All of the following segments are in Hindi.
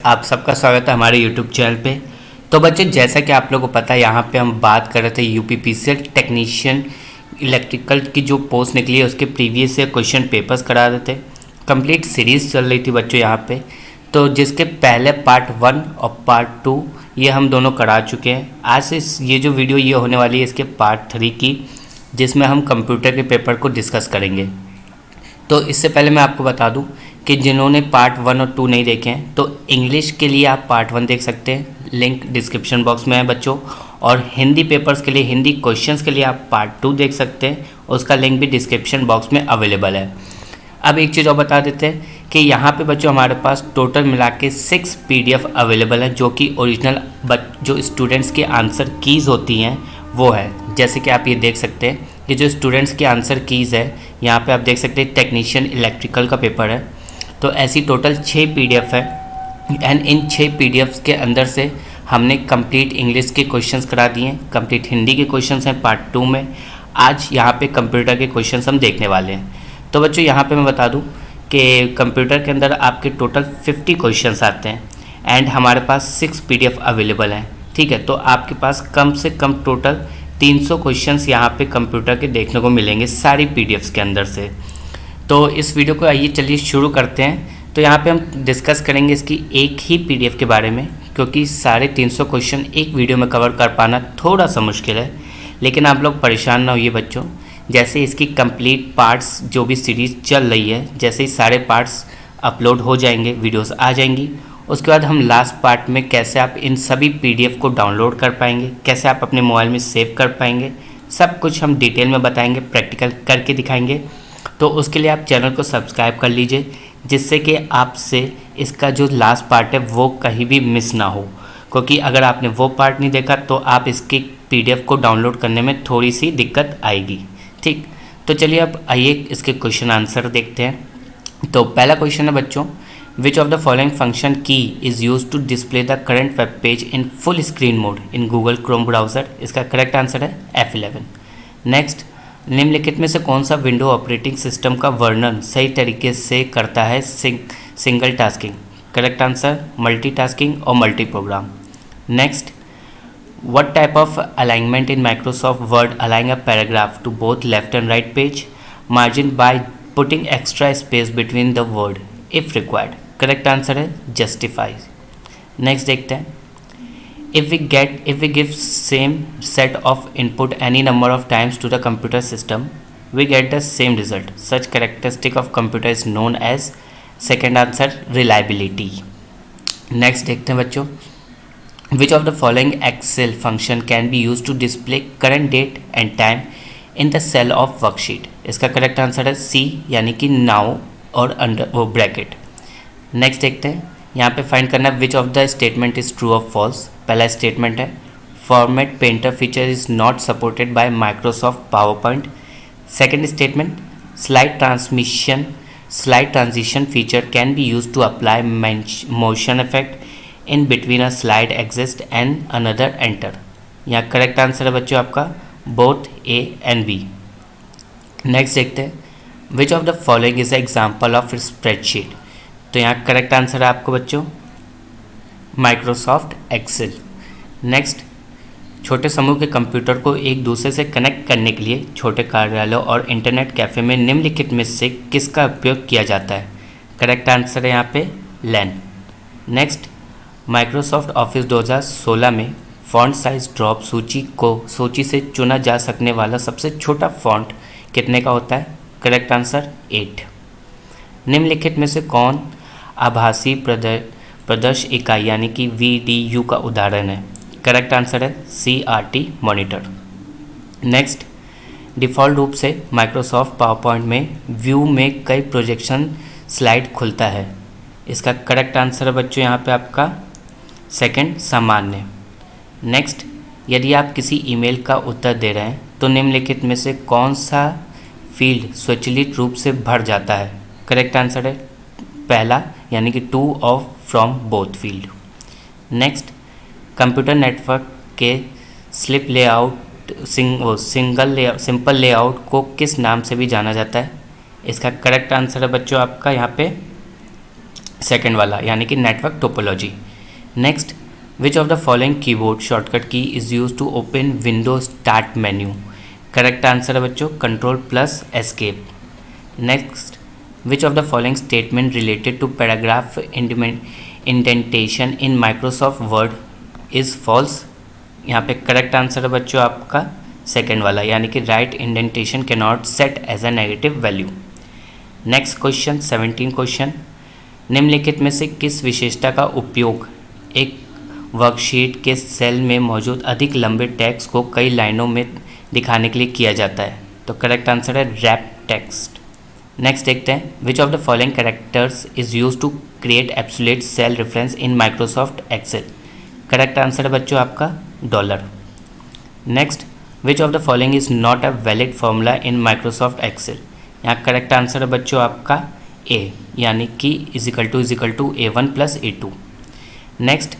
आप सबका स्वागत है हमारे YouTube चैनल पे। तो बच्चों, जैसा कि आप लोगों को पता है, यहाँ पे हम बात कर रहे थे यूपीपीसीएल टेक्नीशियन इलेक्ट्रिकल की जो पोस्ट निकली है उसके प्रीवियस ईयर क्वेश्चन पेपर्स करा रहे थे। कंप्लीट सीरीज़ चल रही थी बच्चों यहाँ पे, तो जिसके पहले पार्ट 1 और पार्ट 2 ये हम दोनों करा चुके हैं। आज से ये जो वीडियो ये होने वाली है इसके पार्ट 3 की, जिसमें हम कंप्यूटर के पेपर को डिस्कस करेंगे। तो इससे पहले मैं आपको बता दूं कि जिन्होंने पार्ट 1 और 2 नहीं देखे हैं तो इंग्लिश के लिए आप पार्ट 1 देख सकते हैं, लिंक डिस्क्रिप्शन बॉक्स में है बच्चों। और हिंदी पेपर्स के लिए, हिंदी क्वेश्चंस के लिए आप पार्ट 2 देख सकते हैं, उसका लिंक भी डिस्क्रिप्शन बॉक्स में अवेलेबल है। अब एक चीज़ और बता देते हैं कि यहाँ पे बच्चों हमारे पास टोटल मिला के 6 PDF अवेलेबल हैं, जो कि ओरिजिनल जो स्टूडेंट्स के आंसर कीज़ होती हैं वो है। जैसे कि आप ये देख सकते हैं कि जो स्टूडेंट्स की आंसर कीज़ है, यहाँ पे आप देख सकते हैं टेक्नीशियन इलेक्ट्रिकल का पेपर है। तो ऐसी टोटल 6 PDF है एंड इन 6 PDFs के अंदर से हमने कंप्लीट इंग्लिश के क्वेश्चंस करा दिए हैं, कंप्लीट हिंदी के क्वेश्चंस हैं पार्ट 2 में। आज यहाँ पे कंप्यूटर के क्वेश्चंस हम देखने वाले हैं। तो बच्चों यहाँ पे मैं बता दूँ कि कंप्यूटर के अंदर आपके टोटल 50 क्वेश्चंस आते हैं एंड हमारे पास 6 PDF अवेलेबल हैं, ठीक है। तो आपके पास कम से कम टोटल 300 क्वेश्चंस यहाँ पे कंप्यूटर के देखने को मिलेंगे सारी PDFs के अंदर से। तो इस वीडियो को आइए चलिए शुरू करते हैं। तो यहाँ पे हम डिस्कस करेंगे इसकी एक ही PDF के बारे में, क्योंकि सारे 300 क्वेश्चन एक वीडियो में कवर कर पाना थोड़ा सा मुश्किल है। लेकिन आप लोग परेशान ना होइए बच्चों, जैसे इसकी कंप्लीट पार्ट्स जो भी सीरीज़ चल रही है, जैसे ही सारे पार्ट्स अपलोड हो जाएंगे, वीडियोस आ जाएंगी, उसके बाद हम लास्ट पार्ट में कैसे आप इन सभी PDF को डाउनलोड कर पाएंगे, कैसे आप अपने मोबाइल में सेव कर पाएंगे, सब कुछ हम डिटेल में बताएंगे, प्रैक्टिकल करके दिखाएंगे। तो उसके लिए आप चैनल को सब्सक्राइब कर लीजिए, जिससे कि आपसे इसका जो लास्ट पार्ट है वो कहीं भी मिस ना हो, क्योंकि अगर आपने वो पार्ट नहीं देखा तो आप इसकी PDF को डाउनलोड करने में थोड़ी सी दिक्कत आएगी, ठीक। तो चलिए अब आइए इसके क्वेश्चन आंसर देखते हैं। तो पहला क्वेश्चन है बच्चों, which of the following function key is use to display the current web page in full screen mode in Google Chrome browser. इसका करेक्ट आंसर है F11। नेक्स्ट, निम्नलिखित में से कौन सा विंडो ऑपरेटिंग सिस्टम का वर्णन सही तरीके से करता है single tasking. Correct answer multitasking और multi program. Next, what type of alignment in Microsoft Word align a paragraph to both left and right page margin by putting extra space between the word if required. Correct answer है जस्टिफाई। नेक्स्ट देखते हैं, if we give same set of input any number of times to the computer system, we get the same result. Such characteristic of computer is known as, second answer, reliability. Next देखते हैं बच्चों, which of the following Excel function can be used to display current date and time in the cell of worksheet? इसका करेक्ट आंसर है C, यानी कि now और अंडर वो ब्रैकेट। नेक्स्ट देखते हैं, यहाँ पे फाइंड करना है which of the statement is true और फॉल्स। पहला स्टेटमेंट है format painter feature is not supported by Microsoft PowerPoint. Second statement, slide transition feature can be use to apply motion effect in between a slide exist and another enter. यहाँ करेक्ट आंसर है बच्चों आपका both A and B। Next देखते हैं, which of the following is example of spreadsheet. तो यहाँ करेक्ट आंसर है आपको बच्चों माइक्रोसॉफ्ट एक्सेल। नेक्स्ट, छोटे समूह के कंप्यूटर को एक दूसरे से कनेक्ट करने के लिए छोटे कार्यालयों और इंटरनेट कैफ़े में निम्नलिखित में से किसका उपयोग किया जाता है। करेक्ट आंसर है यहाँ पे LAN। नेक्स्ट, माइक्रोसॉफ्ट ऑफिस 2016 में फॉन्ट साइज ड्रॉप सूची से चुना जा सकने वाला सबसे छोटा फॉन्ट कितने का होता है। Correct answer 8। निम्नलिखित में से कौन आभासी प्रदर्श इकाई यानी कि VDU का उदाहरण है। करेक्ट आंसर है CRT मॉनिटर। नेक्स्ट, डिफ़ॉल्ट रूप से माइक्रोसॉफ्ट पावर पॉइंट में व्यू में कई प्रोजेक्शन स्लाइड खुलता है। इसका करेक्ट आंसर है बच्चों यहाँ पे आपका सेकंड सामान्य। नेक्स्ट, यदि आप किसी ईमेल का उत्तर दे रहे हैं तो निम्नलिखित में से कौन सा फील्ड स्वचालित रूप से भर जाता है। करेक्ट आंसर है पहला, यानी कि two of from both field. Next, computer network के स्लिप लेआउट सिंपल लेआउट को किस नाम से भी जाना जाता है। इसका करेक्ट आंसर है बच्चों आपका यहाँ पे सेकेंड वाला यानी कि network topology. Next, which of the following keyboard shortcut key is use to open window start menu. Correct answer है बच्चों control plus escape. Next, which of the following statement related to paragraph indentation in Microsoft Word is false. यहाँ पे करेक्ट आंसर है बच्चों आपका सेकेंड वाला यानी कि right indentation can not set as a negative value. Next question 17 question, निम्नलिखित में से किस विशेषता का उपयोग एक वर्कशीट के सेल में मौजूद अधिक लंबे टेक्स्ट को कई लाइनों में दिखाने के लिए किया जाता है। तो करेक्ट आंसर है रैप टेक्स्ट। नेक्स्ट देखते हैं, which of the following characters is use to create absolute cell reference in Microsoft Excel. Correct answer है बच्चों आपका dollar. Next, which of the following is not a valid formula in Microsoft Excel. यहाँ करेक्ट आंसर है बच्चों आपका ए यानी कि इजिकल टू A1 + A2। नेक्स्ट,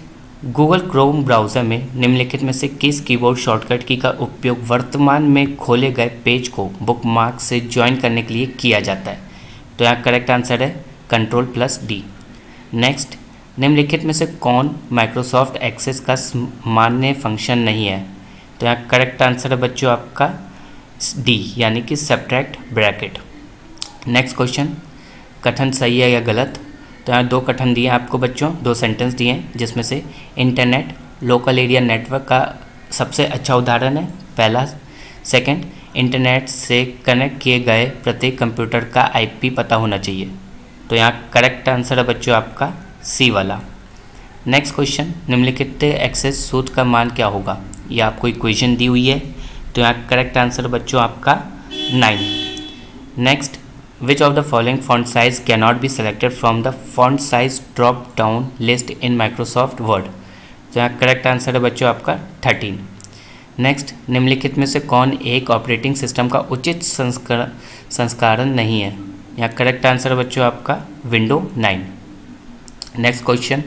गूगल क्रोम ब्राउज़र में निम्नलिखित में से किस कीबोर्ड शॉर्टकट की का उपयोग वर्तमान में खोले गए पेज को बुकमार्क से ज्वाइन करने के लिए किया जाता है। तो यहाँ करेक्ट आंसर है कंट्रोल + D। नेक्स्ट, निम्नलिखित में से कौन माइक्रोसॉफ्ट एक्सेस का मान्य फंक्शन नहीं है। तो यहाँ करेक्ट आंसर है बच्चों आपका डी यानी कि सब्ट्रैक्ट ब्रैकेट। नेक्स्ट क्वेश्चन, कथन सही है या गलत। तो यहाँ दो कथन दिए हैं आपको बच्चों, दो सेंटेंस दिए हैं जिसमें से इंटरनेट लोकल एरिया नेटवर्क का सबसे अच्छा उदाहरण है पहला। सेकंड, इंटरनेट से कनेक्ट किए गए प्रत्येक कंप्यूटर का IP पता होना चाहिए। तो यहाँ करेक्ट आंसर है बच्चों आपका सी वाला। नेक्स्ट क्वेश्चन, निम्नलिखित एक्सेस सूत्र का मान क्या होगा। यह आपको इक्वेशन दी हुई है। तो यहाँ करेक्ट आंसर बच्चों आपका 9। Next, which of the following font size can not be selected from the font size drop down list in Microsoft Word. तो यहाँ करेक्ट आंसर है बच्चों आपका 13। नेक्स्ट, निम्नलिखित में से कौन एक ऑपरेटिंग सिस्टम का उचित संस्करण नहीं है। यहाँ करेक्ट आंसर है बच्चों आपका window 9। Next question,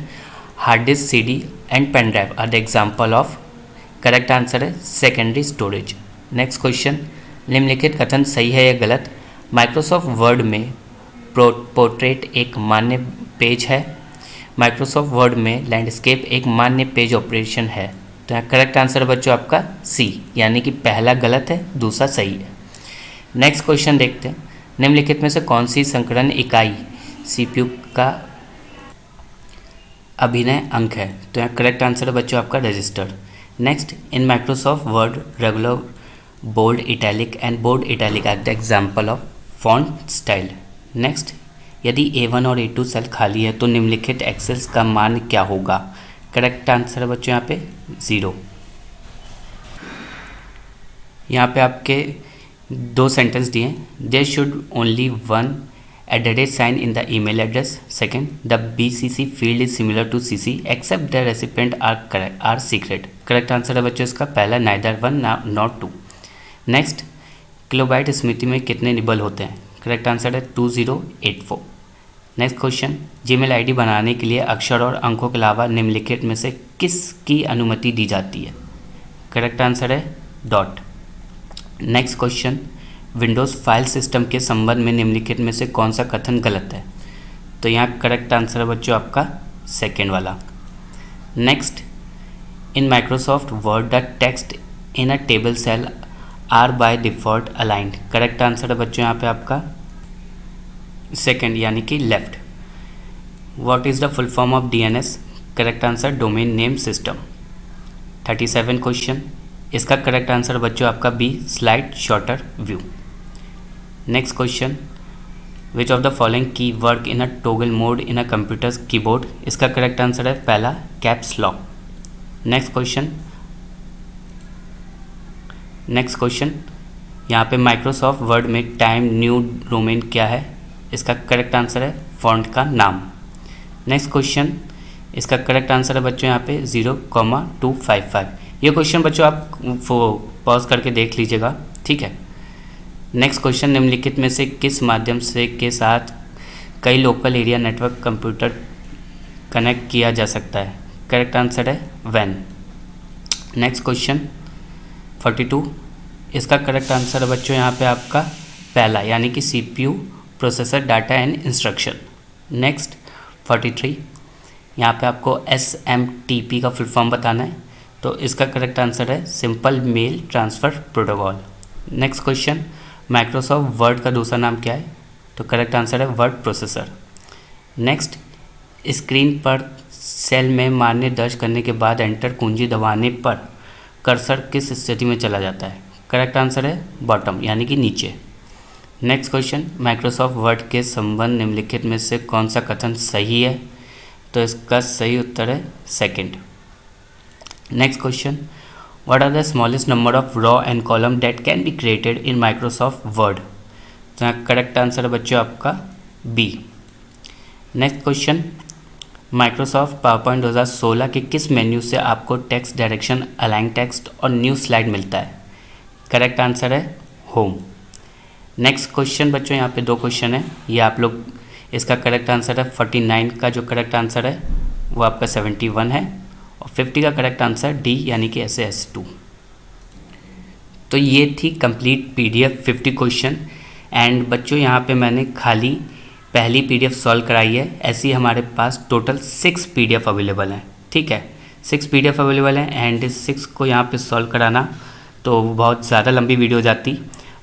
hard disk CD and pen drive are the example of. Correct answer है सेकेंडरी स्टोरेज। नेक्स्ट क्वेश्चन, निम्नलिखित कथन सही है या गलत। माइक्रोसॉफ्ट वर्ड में पोर्ट्रेट एक मान्य पेज है। माइक्रोसॉफ्ट वर्ड में लैंडस्केप एक मान्य पेज ऑपरेशन है। तो यहाँ करेक्ट आंसर बच्चों आपका सी यानी कि पहला गलत है दूसरा सही है। नेक्स्ट क्वेश्चन देखते हैं, निम्नलिखित में से कौन सी संकलन इकाई CPU का अभिनय अंक है। तो यहाँ करेक्ट आंसर है बच्चों आपका register. Next, in Microsoft Word regular bold italic and bold italic are the example of font style. Next, यदि A1 और A2 सेल खाली है तो निम्नलिखित एक्सेस का मान क्या होगा। करेक्ट आंसर है बच्चों यहाँ पे 0। यहाँ पे आपके दो सेंटेंस दिए हैं, there should only one @ in the email address. Second, the BCC field is similar to CC except the recipient are secret. Correct answer है बच्चों इसका पहला neither 1 not 2। नेक्स्ट, किलोबाइट स्मृति में कितने निबल होते हैं। करेक्ट आंसर है 2084। नेक्स्ट क्वेश्चन, जीमेल ID बनाने के लिए अक्षर और अंकों के अलावा निम्नलिखित में से किस की अनुमति दी जाती है। करेक्ट आंसर है dot. Next question, Windows file system के संबंध में निम्नलिखित में से कौन सा कथन गलत है। तो यहाँ करेक्ट आंसर है बच्चों आपका सेकेंड वाला। Next, in Microsoft Word the text in a table cell are by default aligned. Correct answer है बच्चों यहाँ पे आपका सेकेंड यानी कि left. What is the full form of DNS। Correct answer domain name system. 37 question, इसका करेक्ट आंसर बच्चों आपका B slide sorter view. Next question, which of the following key work in a toggle mode in a computer keyboard. इसका करेक्ट आंसर है पहला कैप्स लॉक। नेक्स्ट क्वेश्चन, यहाँ पे माइक्रोसॉफ्ट वर्ड में टाइम न्यू रोमन क्या है। इसका करेक्ट आंसर है फॉन्ट का नाम। नेक्स्ट क्वेश्चन, इसका करेक्ट आंसर है बच्चों यहाँ पे 0,255। ये क्वेश्चन बच्चों आप पॉज करके देख लीजिएगा, ठीक है। नेक्स्ट क्वेश्चन, निम्नलिखित में से किस माध्यम से के साथ कई local area network computer connect किया जा सकता है। करेक्ट आंसर है वैन। नेक्स्ट क्वेश्चन 42, इसका करेक्ट आंसर है बच्चों यहाँ पे आपका पहला यानी कि CPU processor data and instruction. Next, 43। यहाँ पे आपको SMTP का फुल फॉर्म बताना है, तो इसका करेक्ट आंसर है simple mail transfer protocol. Next question, Microsoft Word का दूसरा नाम क्या है? तो करेक्ट आंसर है वर्ड प्रोसेसर। नेक्स्ट, स्क्रीन पर सेल में मान्य दर्ज करने के बाद एंटर कुंजी दबाने पर कर्सर किस स्थिति में चला जाता है? करेक्ट आंसर है बॉटम यानी कि नीचे। नेक्स्ट क्वेश्चन, माइक्रोसॉफ्ट वर्ड के संबंध निम्नलिखित में से कौन सा कथन सही है? तो इसका सही उत्तर है second. Next question, what are the smallest number of row and column that can be created in Microsoft Word? तो यहाँ करेक्ट आंसर है बच्चों आपका B. Next question, Microsoft PowerPoint 2016 के किस मेन्यू से आपको टेक्स्ट डायरेक्शन, अलाइन टेक्स्ट और न्यू स्लाइड मिलता है? करेक्ट आंसर है होम। नेक्स्ट क्वेश्चन बच्चों, यहाँ पे दो क्वेश्चन है, ये आप लोग इसका करेक्ट आंसर है 49 का जो करेक्ट आंसर है वो आपका 71 है, और 50 का करेक्ट आंसर डी यानी कि SS2। तो ये थी कंप्लीट PDF 50 क्वेश्चन। एंड बच्चों यहाँ पे मैंने खाली पहली PDF सॉल्व कराई है, ऐसी हमारे पास टोटल 6 PDF अवेलेबल हैं। ठीक है, 6 PDF अवेलेबल हैं एंड 6 को यहाँ पे सॉल्व कराना तो बहुत ज़्यादा लंबी वीडियो हो जाती।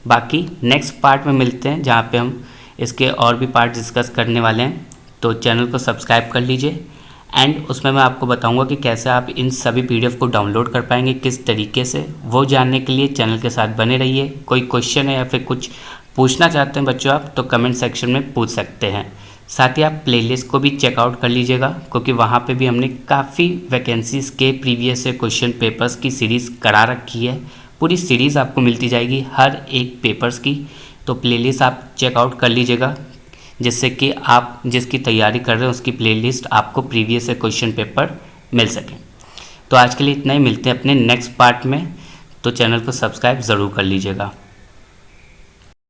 बाकी नेक्स्ट पार्ट में मिलते हैं जहाँ पे हम इसके और भी पार्ट डिस्कस करने वाले हैं, तो चैनल को सब्सक्राइब कर लीजिए। एंड उसमें मैं आपको बताऊंगा कि कैसे आप इन सभी PDF को डाउनलोड कर पाएंगे, किस तरीके से, वो जानने के लिए चैनल के साथ बने रहिए। कोई क्वेश्चन है या फिर कुछ पूछना चाहते हैं बच्चों आप, तो कमेंट सेक्शन में पूछ सकते हैं। साथ ही आप प्लेलिस्ट को भी चेकआउट कर लीजिएगा, क्योंकि वहाँ पे भी हमने काफ़ी वैकेंसीज़ के प्रीवियस से क्वेश्चन पेपर्स की सीरीज़ करा रखी है। पूरी सीरीज़ आपको मिलती जाएगी हर एक पेपर्स की, तो प्लेलिस्ट आप चेकआउट कर लीजिएगा, जिससे कि आप जिसकी तैयारी कर रहे हैं उसकी प्लेलिस्ट आपको प्रीवियस से क्वेश्चन पेपर मिल सके। तो आज के लिए इतना ही, मिलते हैं अपने नेक्स्ट पार्ट में, तो चैनल को सब्सक्राइब ज़रूर कर लीजिएगा।